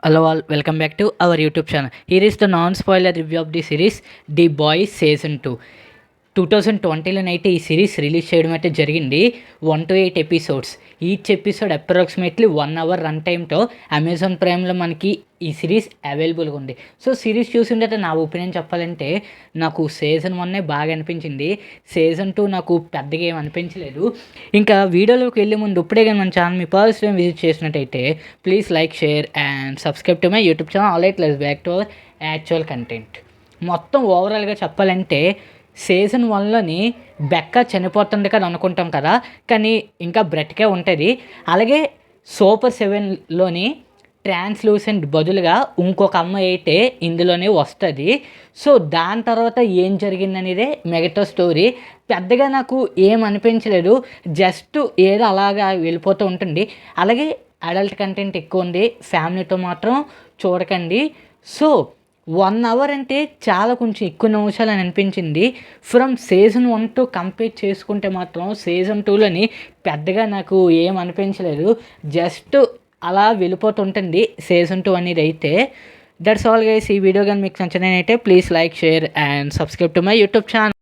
Hello all, welcome back to our YouTube channel. Here is the non-spoiler review of the series The Boys Season 2. 2020లోనైతే ఈ series release చేయడం అయితే జరిగింది. 1 to 8 episodes. Each episode approximately 1 hour run టైంతో Amazon ప్రైమ్లో మనకి ఈ series అవైలబుల్గా ఉంది. సో సిరీస్ చూసింటే నా ఒపీనియన్ చెప్పాలంటే నాకు సీజన్ 1 బాగా అనిపించింది. సీజన్ 2 నాకు పెద్దగా ఏం అనిపించలేదు. ఇంకా వీడియోలోకి వెళ్ళే ముందు ఇప్పుడే కానీ మన ఛానల్ మీ ఫస్ట్ టైం విజిట్ చేసినట్టయితే please like, share and subscribe to my YouTube channel. Alright, let's back to our actual content. మొత్తం ఓవరాల్గా చెప్పాలంటే సీజన్ 1లోని బెక్క చనిపోతుంది కదా అనుకుంటాం కదా, కానీ ఇంకా బ్రతికే ఉంటుంది. అలాగే సూపర్ 7లోని ట్రాన్స్లూసెంట్ బదులుగా ఇంకొక అమ్మాయి అయితే ఇందులోనే వస్తుంది. సో దాని తర్వాత ఏం జరిగిందనేదే మిగతా స్టోరీ. పెద్దగా నాకు ఏం అనిపించలేదు, జస్ట్ ఏదో అలాగా వెళ్ళిపోతూ ఉంటుంది. అలాగే అడల్ట్ కంటెంట్ ఎక్కువ ఉంది, ఫ్యామిలీతో మాత్రం చూడకండి. సో 1 hour అంటే చాలా కొంచెం ఎక్కువ నిమిషాలు అని అనిపించింది. ఫ్రమ్ సీజన్ 1 టు కంపేర్ చేసుకుంటే మాత్రం సీజన్ 2లోని పెద్దగా నాకు ఏం అనిపించలేదు, జస్ట్ అలా వెళ్ళిపోతుంటుంది సీజన్ 2 అనేది అయితే. That's all guys. ఈ వీడియో కానీ మీకు నచ్చినట్లయితే please like, share and subscribe to my YouTube channel.